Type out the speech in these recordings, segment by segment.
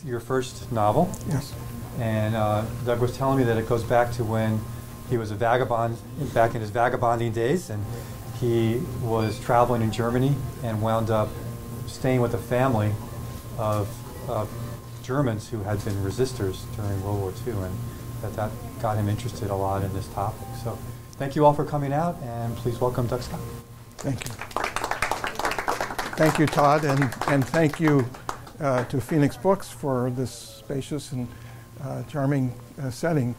your first novel. Yes. And Doug was telling me that it goes back to when he was a vagabond, back in his vagabonding days, and he was traveling in Germany and wound up staying with a family of Germans who had been resistors during World War II, and that got him interested a lot in this topic. So thank you all for coming out, and please welcome Doug Skopp. Thank you. Thank you, Todd, and thank you to Phoenix Books for this spacious and charming setting.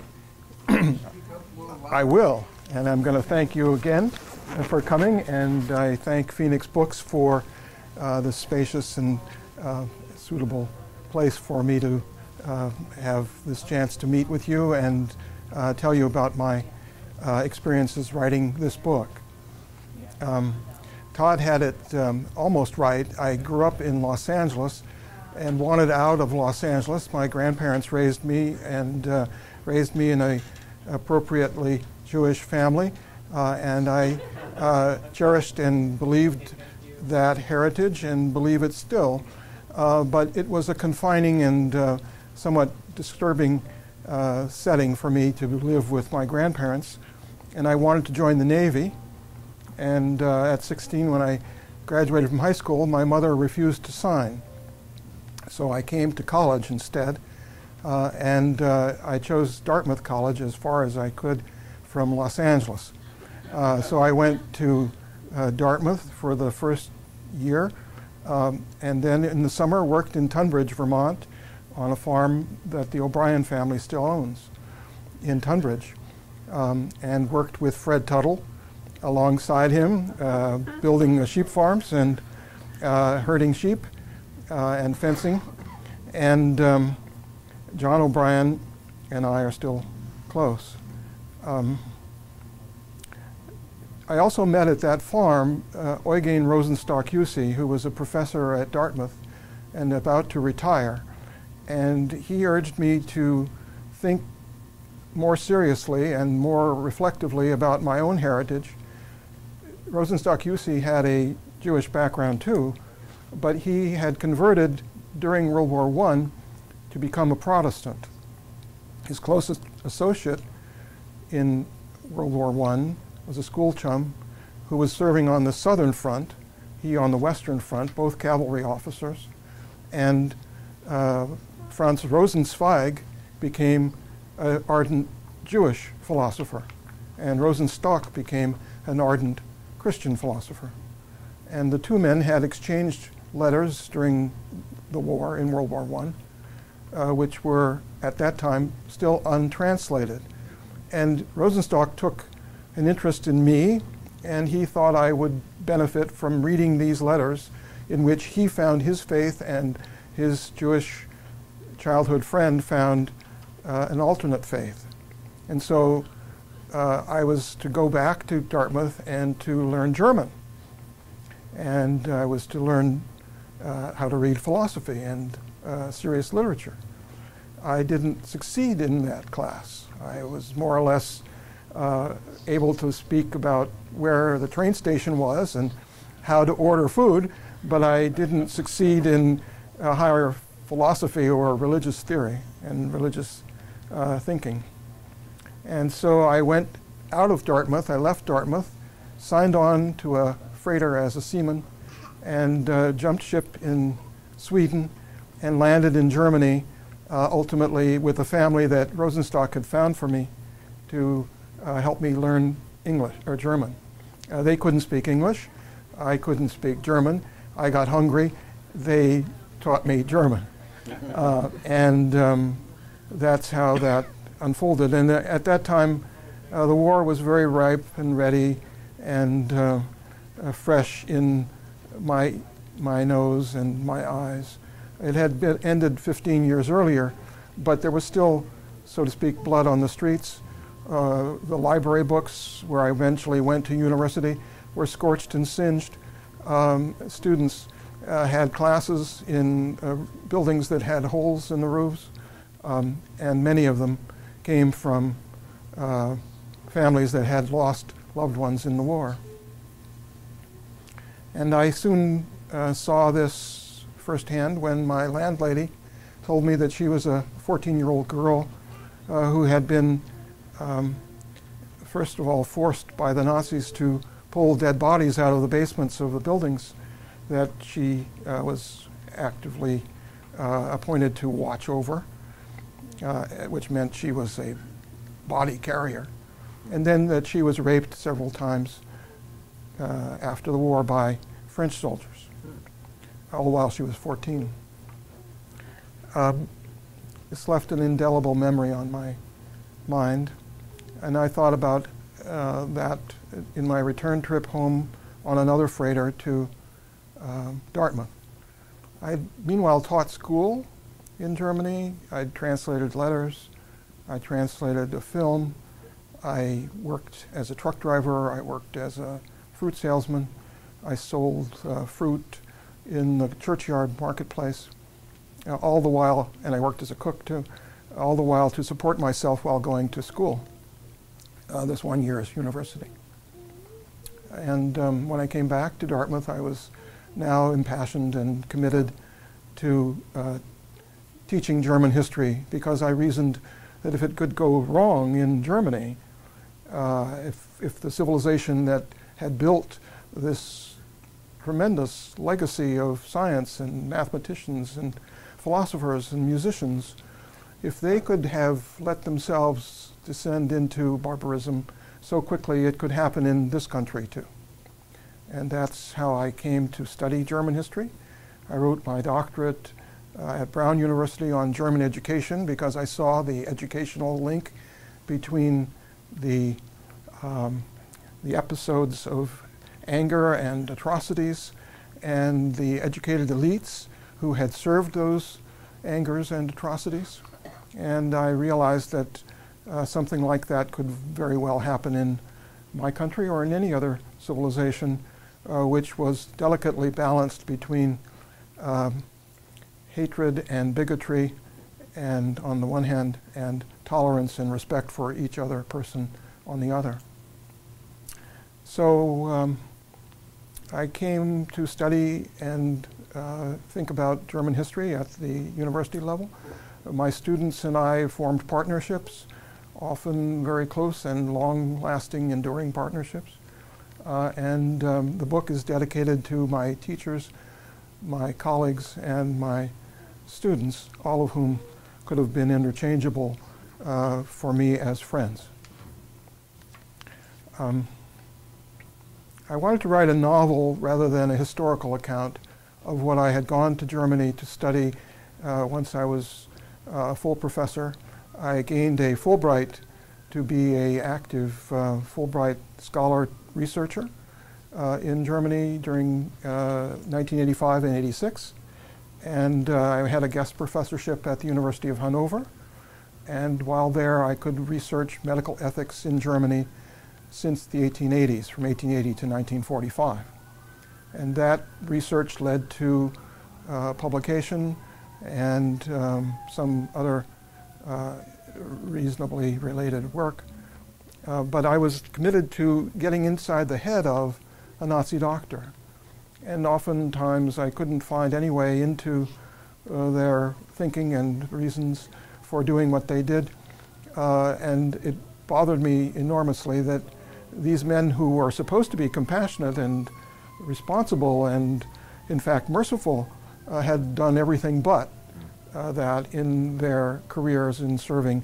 I will, and I'm going to thank you again for coming, and I thank Phoenix Books for this spacious and suitable place for me to have this chance to meet with you and tell you about my experiences writing this book. Todd had it almost right. I grew up in Los Angeles and wanted out of Los Angeles. My grandparents raised me and raised me in a appropriately Jewish family, and I cherished and believed that heritage and believe it still. But it was a confining and somewhat disturbing setting for me to live with my grandparents, and I wanted to join the Navy. And at 16, when I graduated from high school, my mother refused to sign. So I came to college instead, and I chose Dartmouth College as far as I could from Los Angeles. So I went to Dartmouth for the first year, and then in the summer worked in Tunbridge, Vermont, on a farm that the O'Brien family still owns in Tunbridge, and worked with Fred Tuttle alongside him, building sheep farms and herding sheep and fencing. And John O'Brien and I are still close. I also met at that farm Eugen Rosenstock-Huessy, who was a professor at Dartmouth and about to retire. And he urged me to think more seriously and more reflectively about my own heritage. Rosenstock-Huessy had a Jewish background too, but he had converted during World War I to become a Protestant. His closest associate in World War I was a school chum who was serving on the Southern Front, he on the Western Front, both cavalry officers. And Franz Rosenzweig became an ardent Jewish philosopher, and Rosenstock became an ardent Christian philosopher. And the two men had exchanged letters during the war in World War I, which were at that time still untranslated. And Rosenstock took an interest in me, and he thought I would benefit from reading these letters in which he found his faith and his Jewish childhood friend found an alternate faith. And so I was to go back to Dartmouth and to learn German. And I was to learn how to read philosophy and serious literature. I didn't succeed in that class. I was more or less able to speak about where the train station was and how to order food, but I didn't succeed in higher philosophy or religious theory and religious thinking. And so I went out of Dartmouth. I left Dartmouth, signed on to a freighter as a seaman, and jumped ship in Sweden and landed in Germany, ultimately with a family that Rosenstock had found for me to help me learn English or German. They couldn't speak English. I couldn't speak German. I got hungry. They taught me German. And that's how that unfolded. And at that time, the war was very ripe and ready and fresh in my nose and my eyes. It had been ended 15 years earlier, but there was still, so to speak, blood on the streets. The library books, where I eventually went to university, were scorched and singed. Students had classes in buildings that had holes in the roofs, and many of them came from families that had lost loved ones in the war. And I soon saw this firsthand when my landlady told me that she was a 14-year-old girl who had been, first of all, forced by the Nazis to pull dead bodies out of the basements of the buildings that she was actively appointed to watch over, which meant she was a body carrier, and then that she was raped several times after the war by French soldiers, all while she was 14. This left an indelible memory on my mind, and I thought about that in my return trip home on another freighter to Dartmouth. I meanwhile taught school in Germany. I'd translated letters. I translated a film. I worked as a truck driver. I worked as a fruit salesman. I sold fruit in the churchyard marketplace, all the while, and I worked as a cook too, all the while to support myself while going to school, this 1 year's university. And when I came back to Dartmouth, I was now impassioned and committed to teaching German history, because I reasoned that if it could go wrong in Germany, if the civilization that had built this tremendous legacy of science and mathematicians and philosophers and musicians, if they could have let themselves descend into barbarism so quickly, it could happen in this country too. And that's how I came to study German history. I wrote my doctorate at Brown University on German education, because I saw the educational link between the episodes of anger and atrocities and the educated elites who had served those angers and atrocities. And I realized that something like that could very well happen in my country or in any other civilization which was delicately balanced between hatred and bigotry, and on the one hand, and tolerance and respect for each other person on the other. So I came to study and think about German history at the university level. My students and I formed partnerships, often very close and long-lasting, enduring partnerships. And the book is dedicated to my teachers, my colleagues, and my students, all of whom could have been interchangeable for me as friends. I wanted to write a novel rather than a historical account of what I had gone to Germany to study once I was a full professor. I gained a Fulbright to be an active Fulbright scholar researcher in Germany during 1985 and 86. And I had a guest professorship at the University of Hanover. And while there, I could research medical ethics in Germany since the 1880s, from 1880 to 1945. And that research led to publication and some other reasonably related work. But I was committed to getting inside the head of a Nazi doctor. And oftentimes I couldn't find any way into their thinking and reasons for doing what they did. And it bothered me enormously that these men who were supposed to be compassionate and responsible and, in fact, merciful, had done everything but that in their careers in serving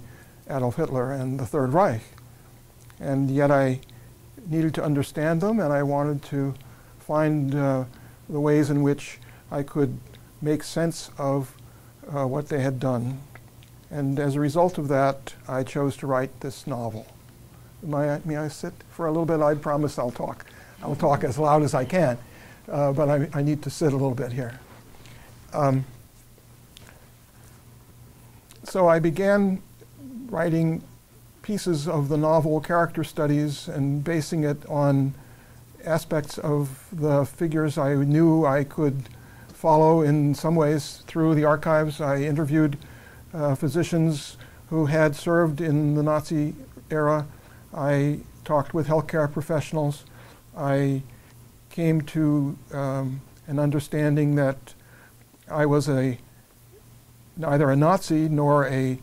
Adolf Hitler and the Third Reich. And yet I needed to understand them, and I wanted to find the ways in which I could make sense of what they had done. And as a result of that, I chose to write this novel. May I sit for a little bit? I promise I'll talk. I'll talk as loud as I can, but I need to sit a little bit here. So I began writing pieces of the novel, character studies, and basing it on aspects of the figures I knew I could follow in some ways through the archives. I interviewed physicians who had served in the Nazi era. I talked with healthcare professionals. I came to an understanding that I was a neither a Nazi nor a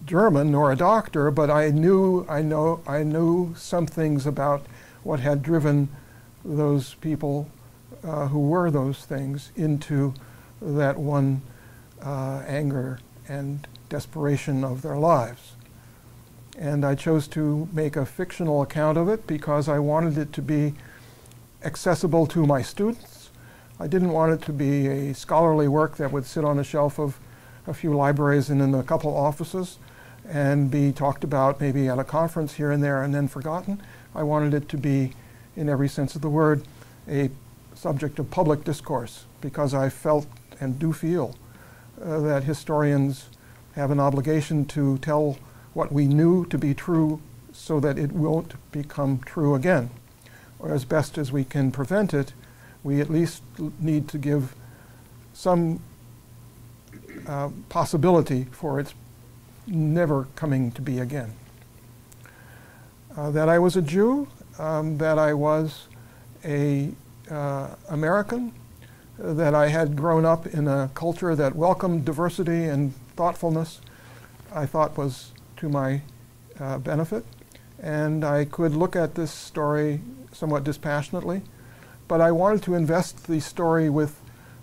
German nor a doctor, but I knew some things about what had driven those people who were those things into that one anger and desperation of their lives. And I chose to make a fictional account of it because I wanted it to be accessible to my students. I didn't want it to be a scholarly work that would sit on a shelf of a few libraries and in a couple offices and be talked about maybe at a conference here and there and then forgotten. I wanted it to be, in every sense of the word, a subject of public discourse, because I felt and do feel that historians have an obligation to tell what we knew to be true so that it won't become true again. Or as best as we can prevent it, we at least need to give some possibility for its never coming to be again. That I was a Jew, that I was a American, that I had grown up in a culture that welcomed diversity and thoughtfulness, I thought was to my benefit. And I could look at this story somewhat dispassionately, but I wanted to invest the story with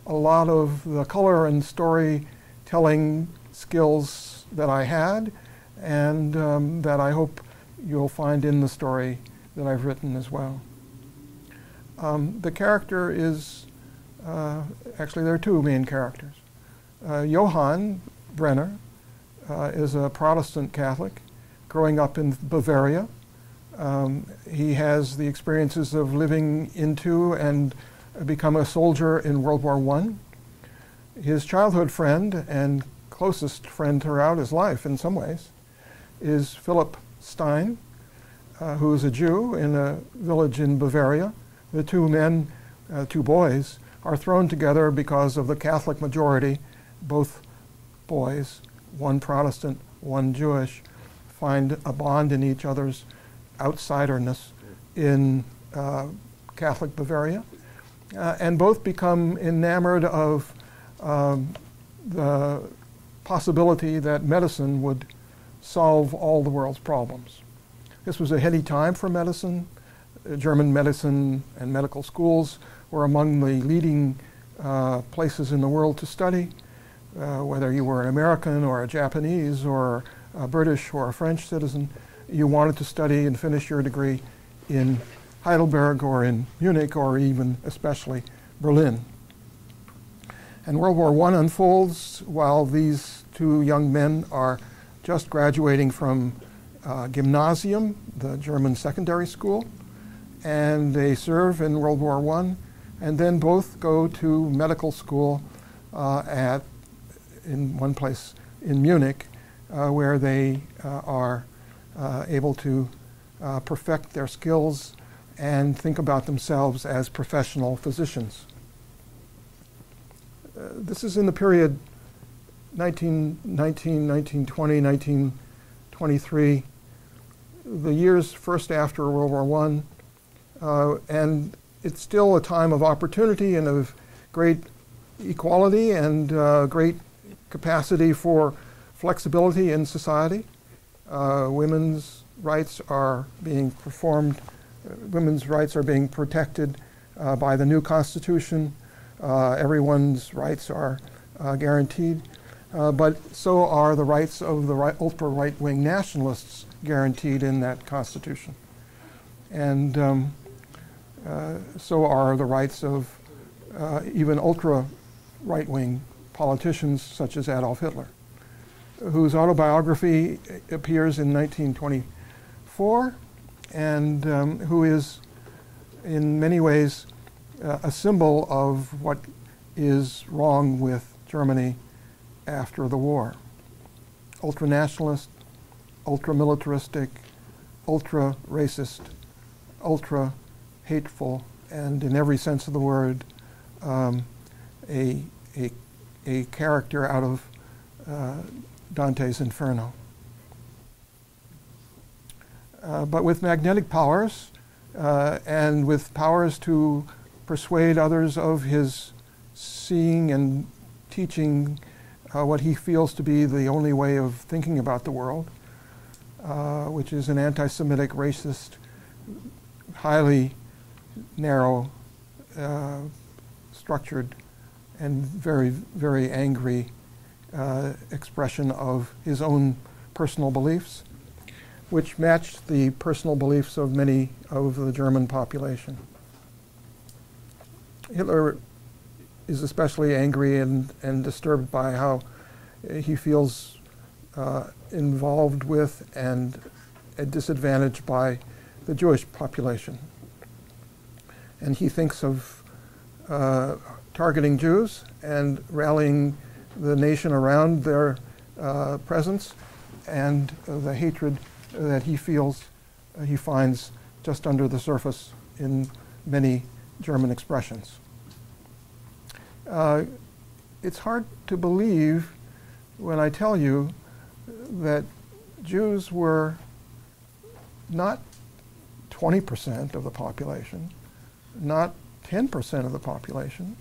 a lot of the color and storytelling skills that I had, and that I hope you'll find in the story that I've written as well. The character is, actually there are two main characters. Johann Brenner is a Protestant Catholic growing up in Bavaria. He has the experiences of living into and become a soldier in World War I. His childhood friend and closest friend throughout his life in some ways is Philip Stein, who is a Jew in a village in Bavaria. The two boys, are thrown together because of the Catholic majority. Both boys, one Protestant, one Jewish, find a bond in each other's outsiderness in Catholic Bavaria, and both become enamored of the possibility that medicine would solve all the world's problems. This was a heady time for medicine. German medicine and medical schools were among the leading places in the world to study, whether you were an American or a Japanese or a British or a French citizen. You wanted to study and finish your degree in Heidelberg or in Munich or even especially Berlin. And World War I unfolds while these two young men are just graduating from Gymnasium, the German secondary school, and they serve in World War I, and then both go to medical school in one place in Munich, where they are able to perfect their skills and think about themselves as professional physicians. This is in the period 1919, 1920, 1923, the years first after World War I, and it's still a time of opportunity and of great equality and great capacity for flexibility in society. Women's rights are being performed, women's rights are being protected by the new Constitution. Everyone's rights are guaranteed, but so are the rights of the ultra-right-wing nationalists guaranteed in that Constitution. And so are the rights of even ultra-right-wing politicians such as Adolf Hitler, whose autobiography appears in 1924 and who is in many ways a symbol of what is wrong with Germany after the war. Ultra-nationalist, ultra-militaristic, ultra-racist, ultra-hateful, and in every sense of the word, a character out of Dante's Inferno. But with magnetic powers and with powers to persuade others of his seeing and teaching what he feels to be the only way of thinking about the world, which is an anti-Semitic, racist, highly narrow, structured, and very, very angry expression of his own personal beliefs, which matched the personal beliefs of many of the German population. Hitler is especially angry and disturbed by how he feels involved with and disadvantaged by the Jewish population. And he thinks of targeting Jews and rallying the nation around their presence and the hatred that he feels he finds just under the surface in many German expressions. It's hard to believe when I tell you that Jews were not 20% of the population, not 10% of the population,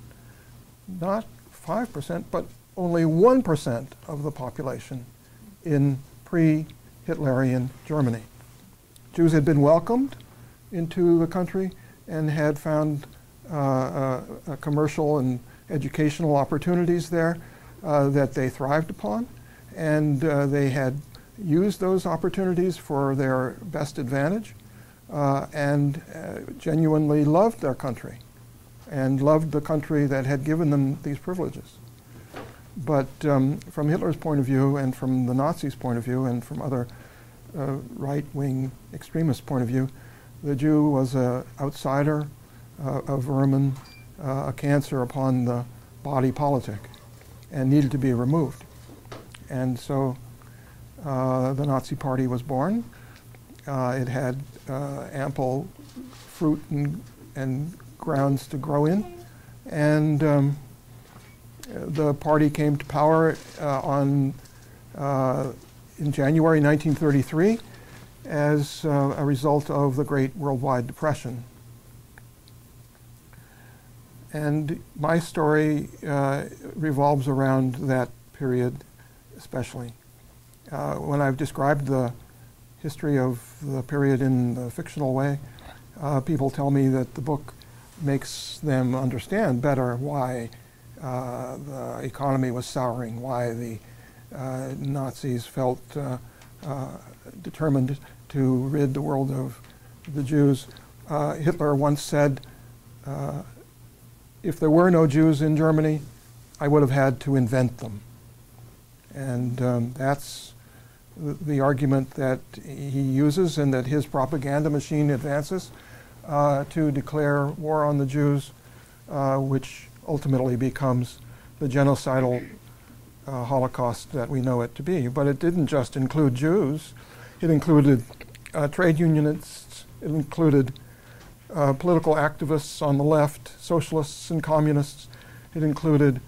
not 5%, but only 1% of the population in pre-Hitlerian Germany. Jews had been welcomed into the country and had found commercial and educational opportunities there that they thrived upon, and they had used those opportunities for their best advantage and genuinely loved their country and loved the country that had given them these privileges. But from Hitler's point of view and from the Nazis' point of view and from other right-wing extremists' point of view, the Jew was an outsider, a vermin, a cancer upon the body politic, and needed to be removed. And so the Nazi Party was born. It had ample fruit and grounds to grow in, and the party came to power in January 1933 as a result of the Great Worldwide Depression. And my story revolves around that period especially. When I've described the history of the period in the fictional way, people tell me that the book makes them understand better why the economy was souring, why the Nazis felt determined to rid the world of the Jews. Hitler once said, if there were no Jews in Germany, I would have had to invent them. And that's the argument that he uses and that his propaganda machine advances to declare war on the Jews, which ultimately becomes the genocidal Holocaust that we know it to be. But it didn't just include Jews. It included trade unionists. It included political activists on the left, socialists and communists. It included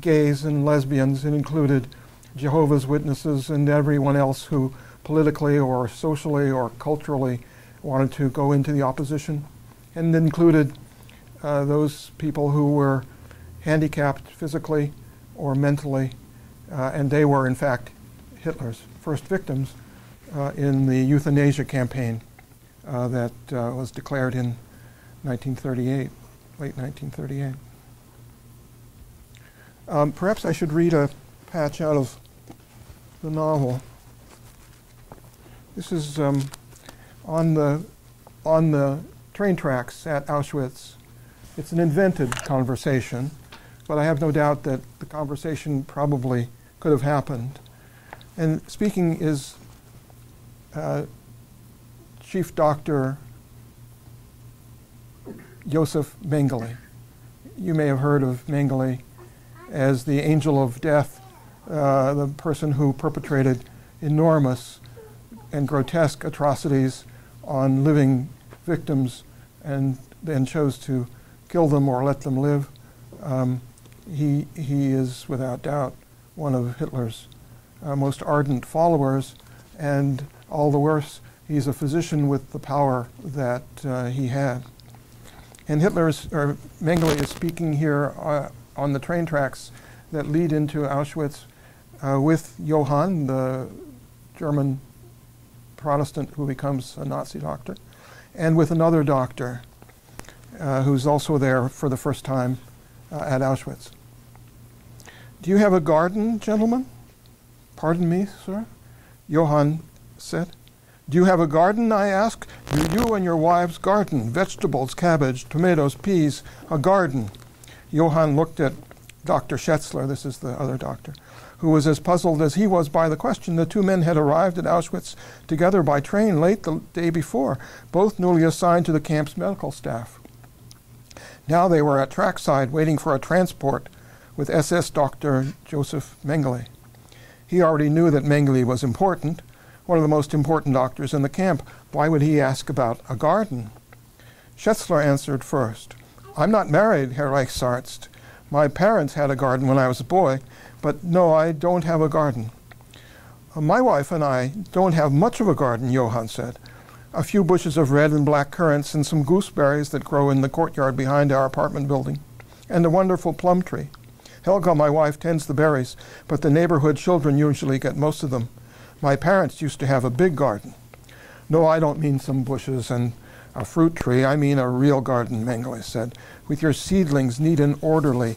gays and lesbians. It included Jehovah's Witnesses and everyone else who politically or socially or culturally wanted to go into the opposition. And it included those people who were handicapped physically or mentally, and they were in fact Hitler's first victims in the euthanasia campaign that was declared in 1938, late 1938. Perhaps I should read a patch out of the novel. This is on the train tracks at Auschwitz. It's an invented conversation, but I have no doubt that the conversation probably could have happened. And speaking is Chief Doctor Joseph Mengele. You may have heard of Mengele as the angel of death, the person who perpetrated enormous and grotesque atrocities on living victims and then chose to kill them or let them live. He is without doubt one of Hitler's most ardent followers, and all the worse, he's a physician with the power that he had. And Mengele is speaking here on the train tracks that lead into Auschwitz, with Johann, the German Protestant who becomes a Nazi doctor, and with another doctor who's also there for the first time at Auschwitz. "Do you have a garden, gentlemen?" "Pardon me, sir?" Johann said. "Do you have a garden, I ask? Do you and your wives garden? Vegetables, cabbage, tomatoes, peas, a garden?" Johann looked at Dr. Schetzler, this is the other doctor, who was as puzzled as he was by the question. The two men had arrived at Auschwitz together by train late the day before, both newly assigned to the camp's medical staff. Now they were at trackside waiting for a transport with SS Dr. Joseph Mengele. He already knew that Mengele was important, one of the most important doctors in the camp. Why would he ask about a garden? Schetzler answered first. "I'm not married, Herr Reichsarzt. My parents had a garden when I was a boy, but no, I don't have a garden." "My wife and I don't have much of a garden," Johann said. "A few bushes of red and black currants and some gooseberries that grow in the courtyard behind our apartment building, and a wonderful plum tree. Helga, my wife, tends the berries, but the neighborhood children usually get most of them. My parents used to have a big garden." "No, I don't mean some bushes and a fruit tree. I mean a real garden," Mengele said, "with your seedlings neat and orderly,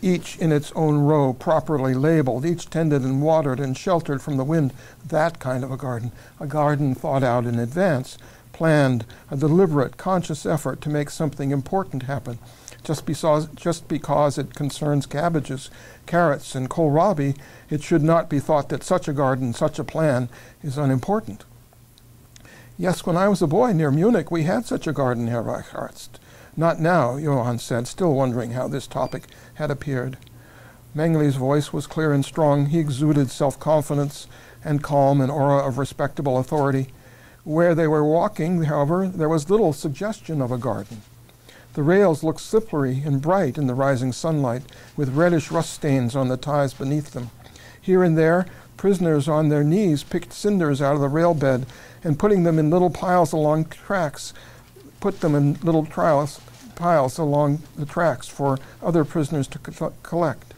each in its own row, properly labeled, each tended and watered and sheltered from the wind. That kind of a garden thought out in advance, planned, a deliberate, conscious effort to make something important happen. Just because it concerns cabbages, carrots, and kohlrabi, it should not be thought that such a garden, such a plan, is unimportant." "Yes, when I was a boy near Munich, we had such a garden, Herr Reichsarzt." "Not now," Johann said, still wondering how this topic had appeared. Mengele's voice was clear and strong. He exuded self-confidence and calm, an aura of respectable authority. Where they were walking, however, there was little suggestion of a garden. The rails looked slippery and bright in the rising sunlight, with reddish rust stains on the ties beneath them. Here and there, prisoners on their knees picked cinders out of the rail bed and putting them in little piles along tracks, piles along the tracks for other prisoners to collect.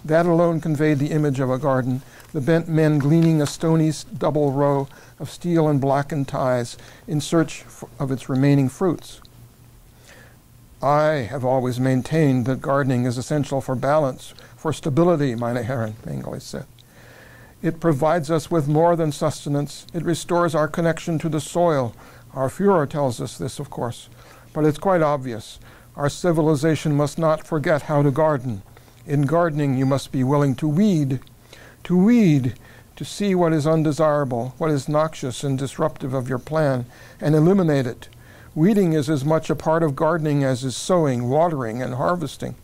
That alone conveyed the image of a garden, the bent men gleaning a stony double row of steel and blackened ties in search of its remaining fruits. "I have always maintained that gardening is essential for balance, for stability, meine Herren," Mengele said. "It provides us with more than sustenance. It restores our connection to the soil. Our Führer tells us this, of course. But it's quite obvious. Our civilization must not forget how to garden. In gardening, you must be willing to weed, to see what is undesirable, what is noxious and disruptive of your plan, and eliminate it. Weeding is as much a part of gardening as is sowing, watering, and harvesting.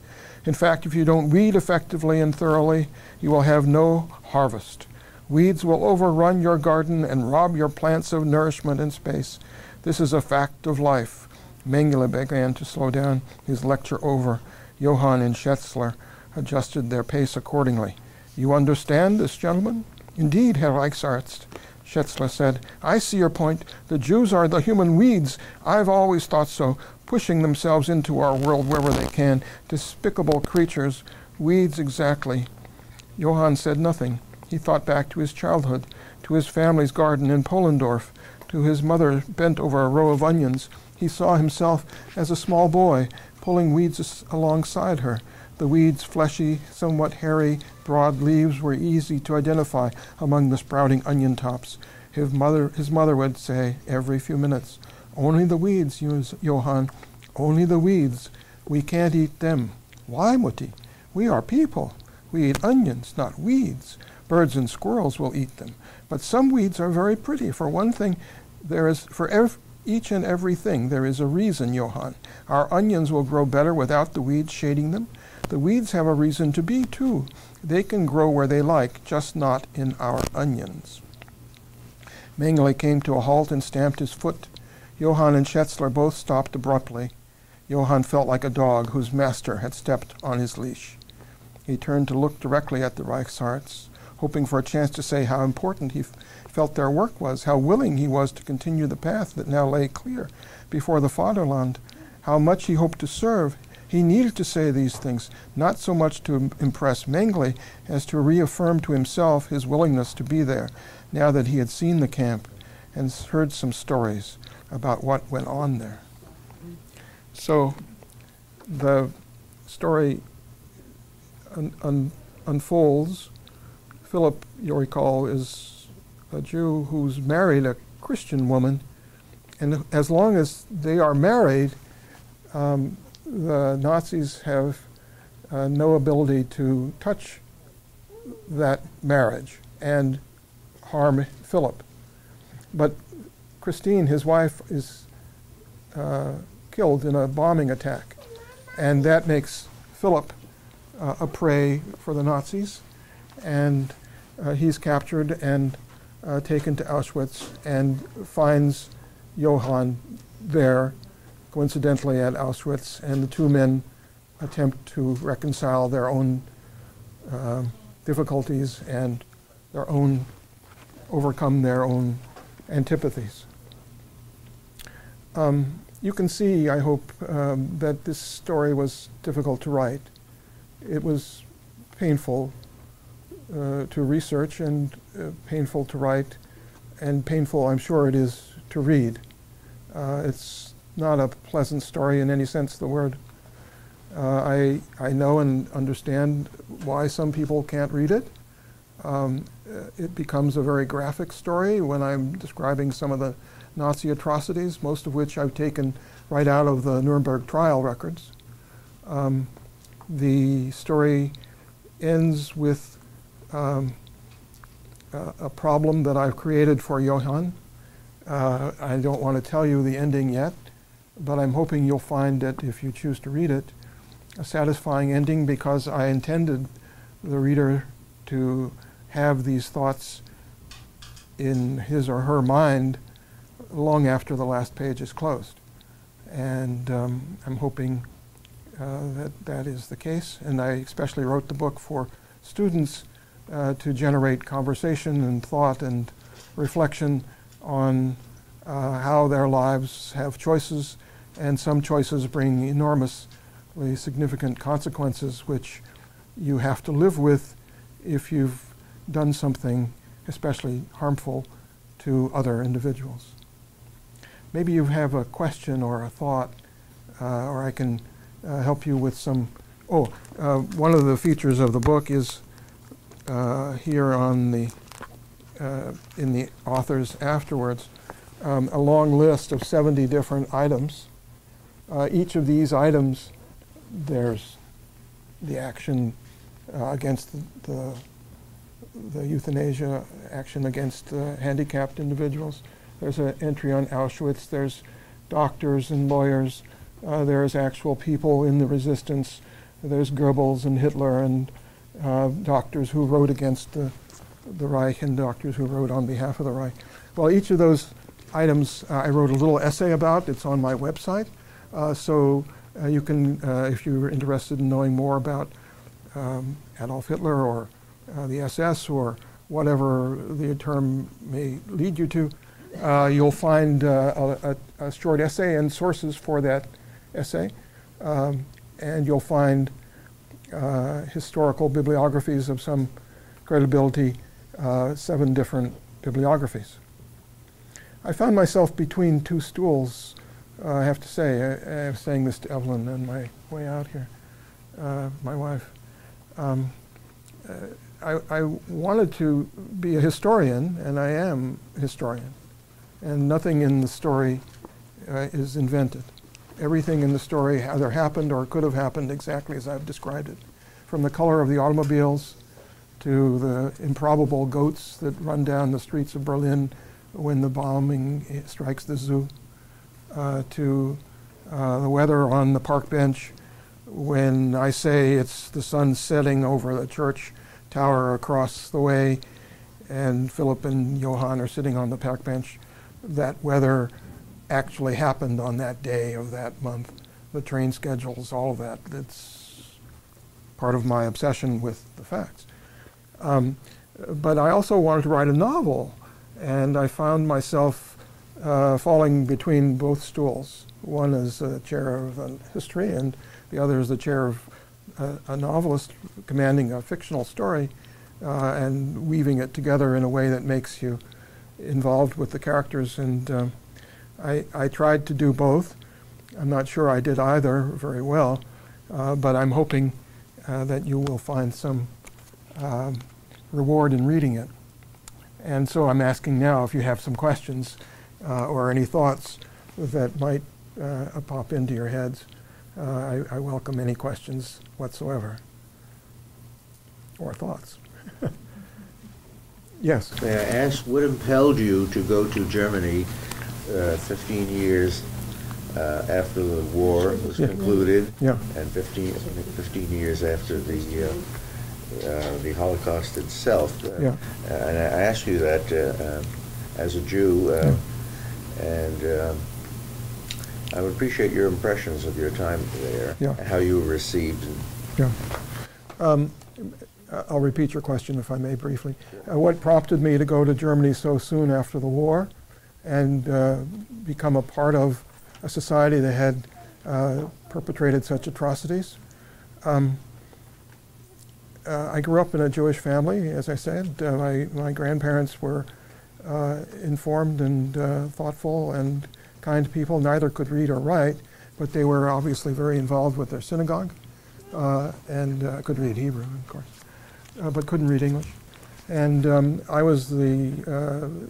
In fact, if you don't weed effectively and thoroughly, you will have no harvest. Weeds will overrun your garden and rob your plants of nourishment and space. This is a fact of life." Mengele began to slow down, his lecture over. Johann and Schetzler adjusted their pace accordingly. "You understand this, gentlemen?" "Indeed, Herr Reichsarzt," Schetzler said. "I see your point. The Jews are the human weeds. I've always thought so, pushing themselves into our world wherever they can. Despicable creatures. Weeds exactly." Johann said nothing. He thought back to his childhood, to his family's garden in Pollendorf, to his mother bent over a row of onions. He saw himself as a small boy, pulling weeds alongside her. The weeds' fleshy, somewhat hairy, broad leaves were easy to identify among the sprouting onion tops. His mother would say every few minutes, "Only the weeds, Johann, only the weeds. We can't eat them." "Why, Mutti? We are people. We eat onions, not weeds. Birds and squirrels will eat them. But some weeds are very pretty. For one thing, each and everything there is a reason, Johann. Our onions will grow better without the weeds shading them. The weeds have a reason to be, too. They can grow where they like, just not in our onions." Mengele came to a halt and stamped his foot. Johann and Schetzler both stopped abruptly. Johann felt like a dog whose master had stepped on his leash. He turned to look directly at the Reichsarzt, hoping for a chance to say how important he felt their work was, how willing he was to continue the path that now lay clear before the Fatherland, how much he hoped to serve. He needed to say these things, not so much to impress Mengele as to reaffirm to himself his willingness to be there, now that he had seen the camp and heard some stories about what went on there. So the story unfolds. Philip, you'll recall, is a Jew who's married a Christian woman, and as long as they are married, the Nazis have no ability to touch that marriage and harm Philip. But Christine, his wife, is killed in a bombing attack, and that makes Philip a prey for the Nazis, and he's captured and taken to Auschwitz and finds Johann there, coincidentally at Auschwitz, and the two men attempt to reconcile their own difficulties and overcome their own antipathies. You can see, I hope, that this story was difficult to write. It was painful to research and painful to write, and painful, I'm sure it is, to read. It's not a pleasant story in any sense of the word. I know and understand why some people can't read it. It becomes a very graphic story when I'm describing some of the Nazi atrocities, most of which I've taken right out of the Nuremberg trial records. The story ends with a problem that I've created for Johann. I don't want to tell you the ending yet, but I'm hoping you'll find it, if you choose to read it, a satisfying ending, because I intended the reader to have these thoughts in his or her mind long after the last page is closed. And I'm hoping that is the case. And I especially wrote the book for students to generate conversation and thought and reflection on how their lives have choices, and some choices bring enormously significant consequences which you have to live with if you've done something especially harmful to other individuals. Maybe you have a question or a thought, or I can help you with some. One of the features of the book is here on the in the author's afterwards, a long list of 70 different items. Each of these items, there's the action against the euthanasia, action against handicapped individuals. There's an entry on Auschwitz. There's doctors and lawyers. There's actual people in the resistance. There's Goebbels and Hitler and doctors who wrote against the Reich and doctors who wrote on behalf of the Reich. Well, each of those items I wrote a little essay about. It's on my website. So you can, if you're interested in knowing more about Adolf Hitler or the SS or whatever the term may lead you to, you'll find a short essay and sources for that essay. And you'll find historical bibliographies of some credibility, 7 different bibliographies. I found myself between two stools, I have to say. I was saying this to Evelyn on my way out here, my wife. I wanted to be a historian, and I am a historian. And nothing in the story is invented. Everything in the story either happened or could have happened exactly as I've described it. From the color of the automobiles to the improbable goats that run down the streets of Berlin when the bombing strikes the zoo, to the weather on the park bench when I say it's the sun setting over the church tower across the way and Philip and Johann are sitting on the park bench. That weather actually happened on that day of that month. The train schedules, all of that. It's part of my obsession with the facts. But I also wanted to write a novel, and I found myself falling between both stools. One is chair of history, and the other is the chair of a novelist commanding a fictional story and weaving it together in a way that makes you involved with the characters. And I tried to do both. I'm not sure I did either very well, but I'm hoping that you will find some reward in reading it. And so I'm asking now if you have some questions or any thoughts that might pop into your heads. I welcome any questions whatsoever or thoughts. Yes. May I ask, what impelled you to go to Germany 15 years after the war was concluded, and 15 years after the Holocaust itself? And I ask you that as a Jew, and I would appreciate your impressions of your time there, how you were received. I'll repeat your question, if I may, briefly. What prompted me to go to Germany so soon after the war and become a part of a society that had perpetrated such atrocities? I grew up in a Jewish family, as I said. My grandparents were informed and thoughtful and kind people. Neither could read or write, but they were obviously very involved with their synagogue and could read Hebrew, of course, but couldn't read English. And I was the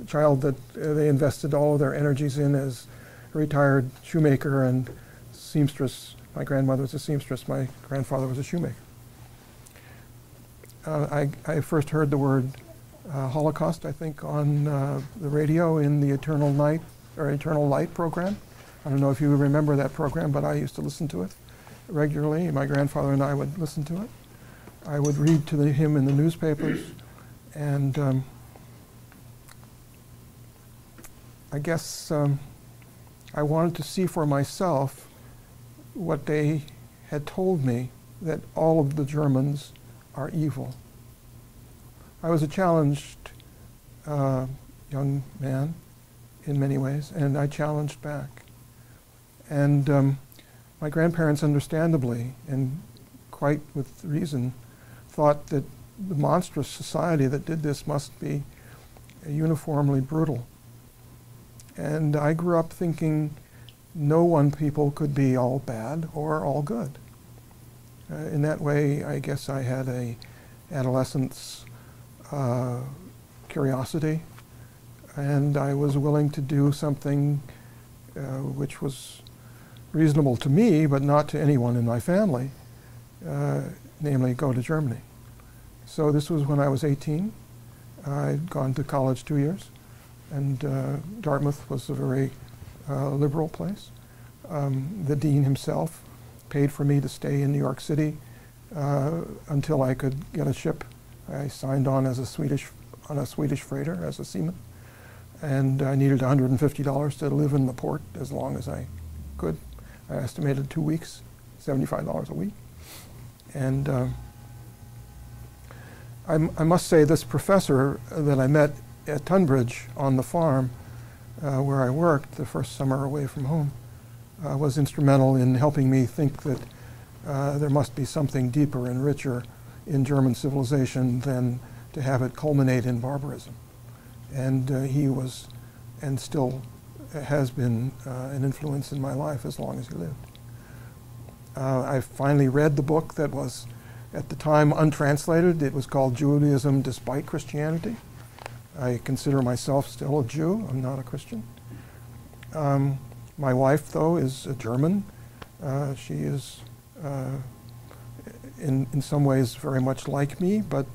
child that they invested all of their energies in as a retired shoemaker and seamstress. My grandmother was a seamstress. My grandfather was a shoemaker. I first heard the word Holocaust, I think, on the radio in the Eternal Night or Eternal Light program. I don't know if you remember that program, but I used to listen to it regularly. My grandfather and I would listen to it. I would read to him in the newspapers, and I guess I wanted to see for myself what they had told me, that all of the Germans are evil. I was a challenged young man in many ways, and I challenged back. And my grandparents, understandably, and quite with reason, thought that the monstrous society that did this must be uniformly brutal. And I grew up thinking no one people could be all bad or all good. In that way, I guess I had a adolescence curiosity, and I was willing to do something which was reasonable to me, but not to anyone in my family, namely go to Germany. So this was when I was 18. I'd gone to college 2 years, and Dartmouth was a very liberal place. The dean himself paid for me to stay in New York City until I could get a ship. I signed on as a Swedish freighter as a seaman, and I needed $150 to live in the port as long as I could. I estimated 2 weeks, $75 a week. And I must say, this professor that I met at Tunbridge on the farm where I worked the first summer away from home was instrumental in helping me think that there must be something deeper and richer in German civilization than to have it culminate in barbarism. And he was, and still has been, an influence in my life as long as he lived. I finally read the book that was, at the time, untranslated. It was called Judaism Despite Christianity. I consider myself still a Jew. I'm not a Christian. My wife, though, is a German. She is, in some ways, very much like me, but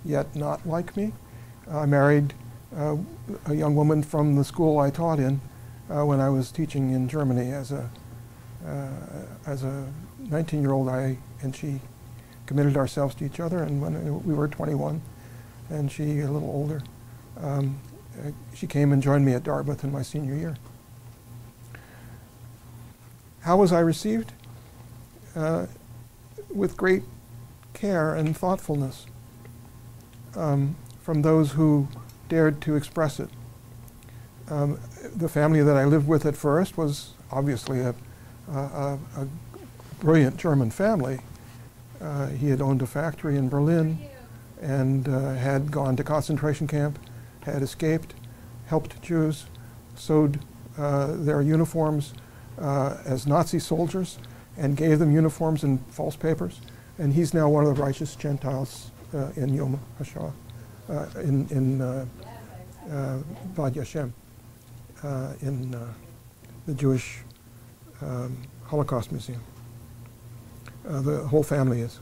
yet not like me. I married a young woman from the school I taught in when I was teaching in Germany as a 19-year-old. I and she committed ourselves to each other, and when we were 21, and she a little older, she came and joined me at Dartmouth in my senior year. How was I received? With great care and thoughtfulness from those who dared to express it. The family that I lived with at first was obviously a brilliant German family. He had owned a factory in Berlin and had gone to concentration camp, had escaped, helped Jews, sewed their uniforms as Nazi soldiers, and gave them uniforms and false papers. And he's now one of the righteous Gentiles in Yom HaShoah, in Vad Yashem, in the Jewish Holocaust Museum. The whole family is.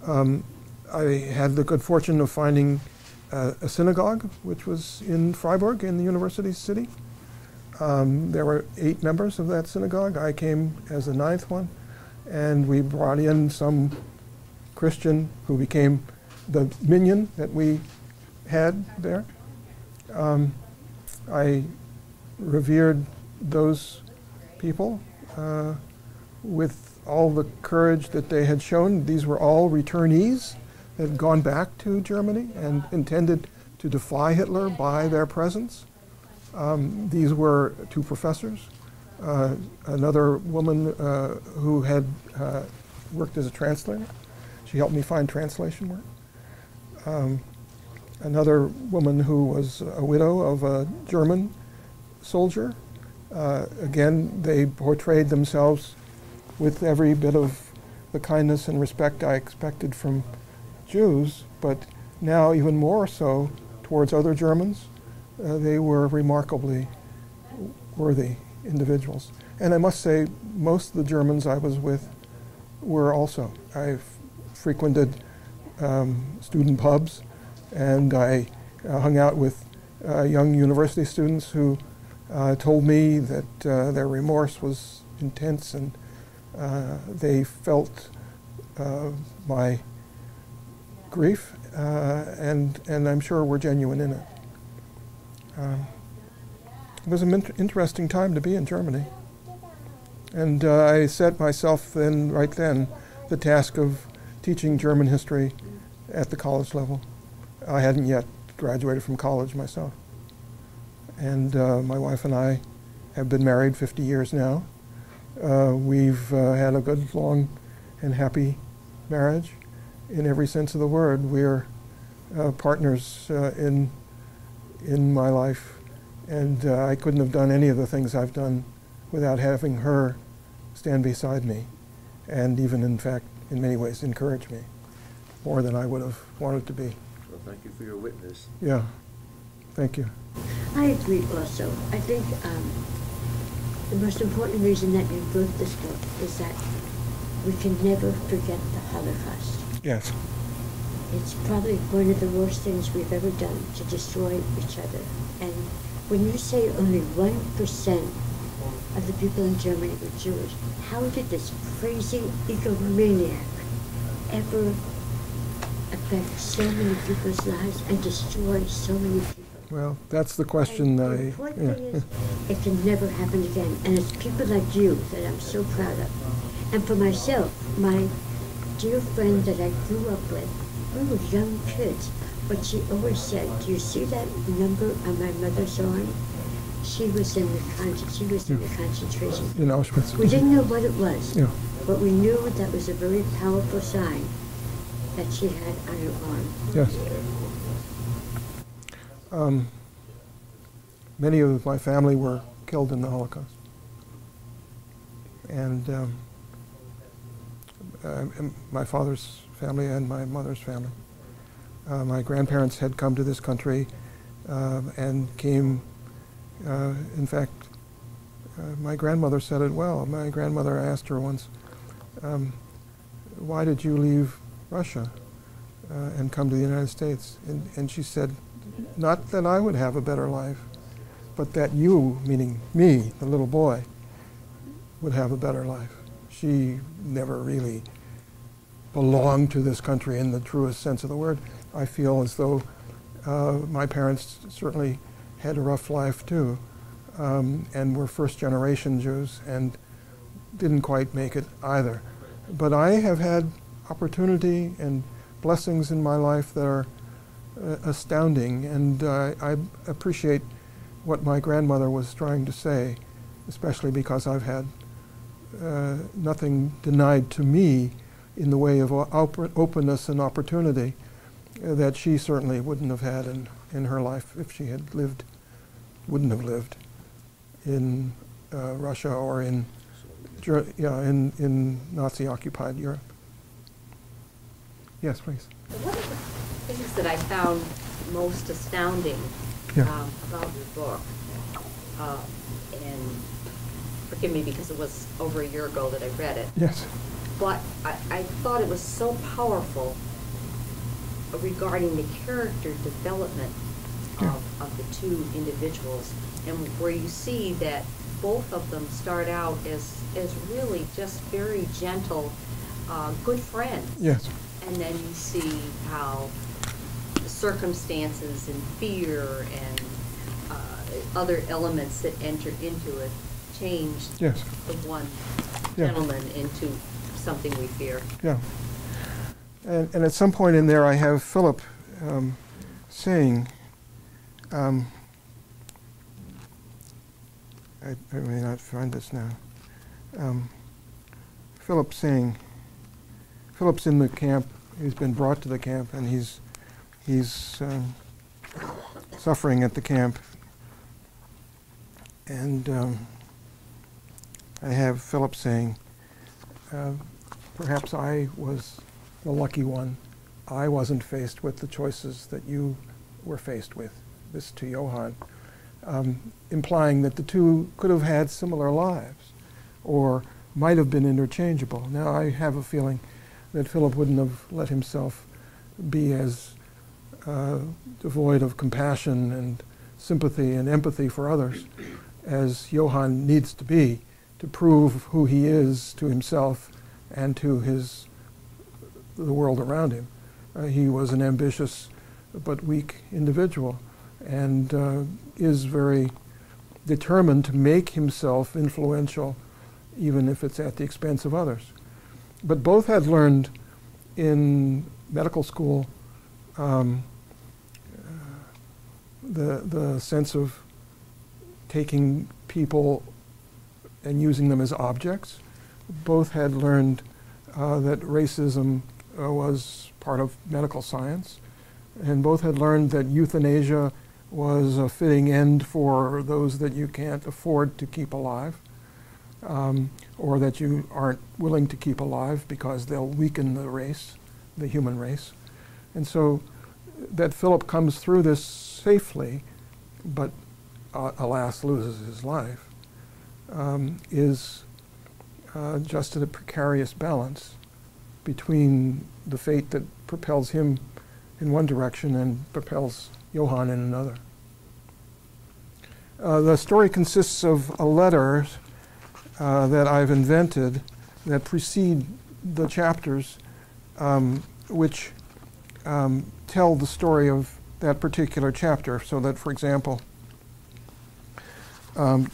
I had the good fortune of finding a synagogue, which was in Freiburg, in the university city. There were 8 members of that synagogue. I came as the 9th one, and we brought in some Christian who became the minyan that we had there. I revered those people with all the courage that they had shown. These were all returnees that had gone back to Germany and intended to defy Hitler by their presence. These were 2 professors, another woman who had worked as a translator. She helped me find translation work. Another woman who was a widow of a German soldier. Again, they portrayed themselves with every bit of the kindness and respect I expected from Jews, but now even more so towards other Germans. They were remarkably worthy individuals. And I must say, most of the Germans I was with were also. I've frequented student pubs, and I hung out with young university students who told me that their remorse was intense, and they felt my grief, and I'm sure were genuine in it. It was an interesting time to be in Germany. And I set myself right then, the task of teaching German history at the college level. I hadn't yet graduated from college myself. And my wife and I have been married 50 years now. We've had a good, long, and happy marriage in every sense of the word. We're partners in my life, and I couldn't have done any of the things I've done without having her stand beside me, and even, in fact, in many ways, encourage me more than I would have wanted to be. Well, thank you for your witness. Yeah, thank you. I agree also. I think the most important reason that you wrote this book is that we can never forget the Holocaust. Yes. It's probably one of the worst things we've ever done, to destroy each other. And when you say only 1% of the people in Germany were Jewish, how did this crazy egomaniac ever affect so many people's lives and destroy so many people? Well, that's the question. The important thing is, it can never happen again. And it's people like you that I'm so proud of. And for myself, my dear friend that I grew up with, we were young kids, but she always said, "Do you see that number on my mother's arm?" She was in the concentration. In Auschwitz. We didn't know what it was, Yeah. but we knew that was a very powerful sign that she had on her arm. Yes. Many of my family were killed in the Holocaust. And my father's family and my mother's family. My grandparents had come to this country and came, in fact, my grandmother said it well. My grandmother asked her once, why did you leave Russia and come to the United States? And she said, not that I would have a better life, but that you, meaning me, the little boy, would have a better life. She never really belonged to this country in the truest sense of the word. I feel as though my parents certainly had a rough life too, and were first-generation Jews and didn't quite make it either. But I have had opportunity and blessings in my life that are astounding, and I appreciate what my grandmother was trying to say, especially because I've had nothing denied to me in the way of openness and opportunity that she certainly wouldn't have had in her life if she had wouldn't have lived in Russia or in Nazi-occupied Europe. Yes, please. One of the things that I found most astounding about your book, and forgive me because it was over a year ago that I read it. Yes. But I thought it was so powerful regarding the character development of the two individuals, and where you see that both of them start out as really just very gentle, good friends. Yes. And then you see how the circumstances and fear and other elements that enter into it change the one gentleman into something we fear. Yeah. And at some point in there I have Philip saying, I may not find this now. Philip's in the camp. He's been brought to the camp, and he's suffering at the camp. And I have Philip saying, perhaps I was the lucky one. I wasn't faced with the choices that you were faced with. This to Johann, implying that the two could have had similar lives or might have been interchangeable. Now, I have a feeling that Philip wouldn't have let himself be as devoid of compassion and sympathy and empathy for others as Johann needs to be to prove who he is to himself and to the world around him. He was an ambitious but weak individual, and is very determined to make himself influential, even if it's at the expense of others. But both had learned in medical school the sense of taking people and using them as objects. Both had learned that racism was part of medical science, and both had learned that euthanasia was a fitting end for those that you can't afford to keep alive, or that you aren't willing to keep alive because they'll weaken the race, the human race. And so that Philip comes through this safely, but alas, loses his life, is just at a precarious balance between the fate that propels him in one direction and propels Johann in another. The story consists of a letter that I've invented that precede the chapters, which tell the story of that particular chapter. So that, for example,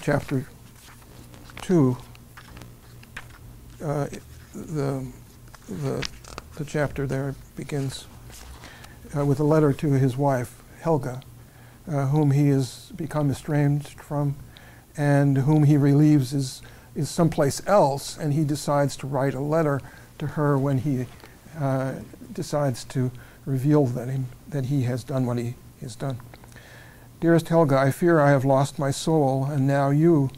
chapter 2, the chapter there begins with a letter to his wife, Helga, whom he has become estranged from, and whom he relieves is someplace else, and he decides to write a letter to her when he decides to reveal that he has done what he has done. Dearest Helga, I fear I have lost my soul, and now you.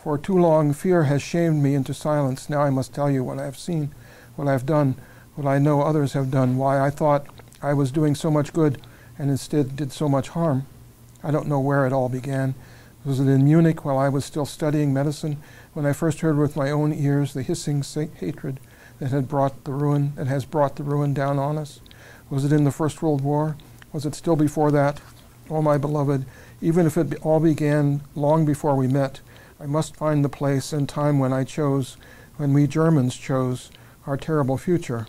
For too long fear has shamed me into silence. Now I must tell you what I have seen, what I have done, what I know others have done, why I thought I was doing so much good and instead did so much harm. I don't know where it all began. Was it in Munich while I was still studying medicine, when I first heard with my own ears the hissing hatred that has brought the ruin down on us? Was it in the First World War? Was it still before that? Oh, my beloved, even if it all began long before we met, I must find the place and time when we Germans chose our terrible future.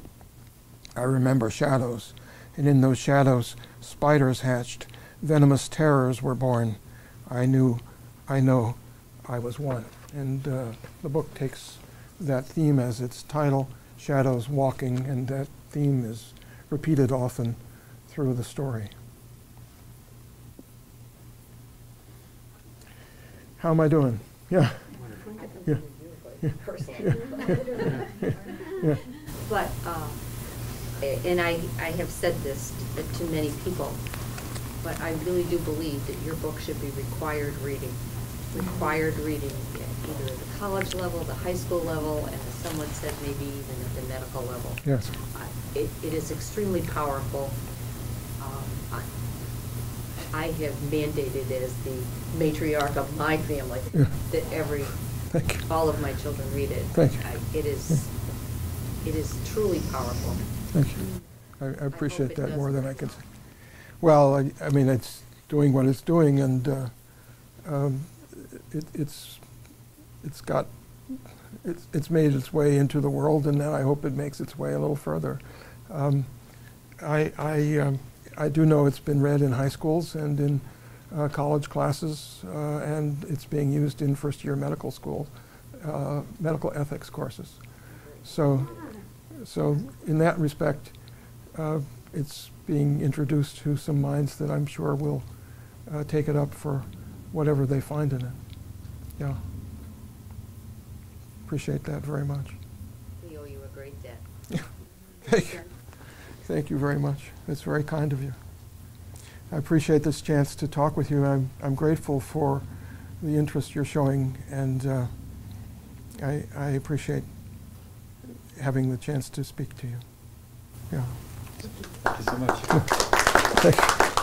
I remember shadows, and in those shadows spiders hatched, venomous terrors were born. I know I was one. And the book takes that theme as its title, Shadows Walking, and that theme is repeated often through the story. How am I doing? Yeah. Yeah. Personally. Yeah. But, and I have said this to many people, but I really do believe that your book should be required reading. Required reading, either at the college level, the high school level, and as someone said, maybe even at the medical level. Yes. It is extremely powerful. I have mandated as the matriarch of my family that all of my children read it. Thank you. It is truly powerful. Thank you. I appreciate that more than I can say. Well, I mean, it's doing what it's doing, and it's made its way into the world, and now I hope it makes its way a little further. I do know it's been read in high schools and in college classes, and it's being used in first-year medical school, medical ethics courses. So in that respect, it's being introduced to some minds that I'm sure will take it up for whatever they find in it. Yeah. Appreciate that very much. We owe you a great debt. Thank you. Thank you very much. That's very kind of you. I appreciate this chance to talk with you. I'm grateful for the interest you're showing, and I appreciate having the chance to speak to you. Yeah. Thank you so much. Thank you.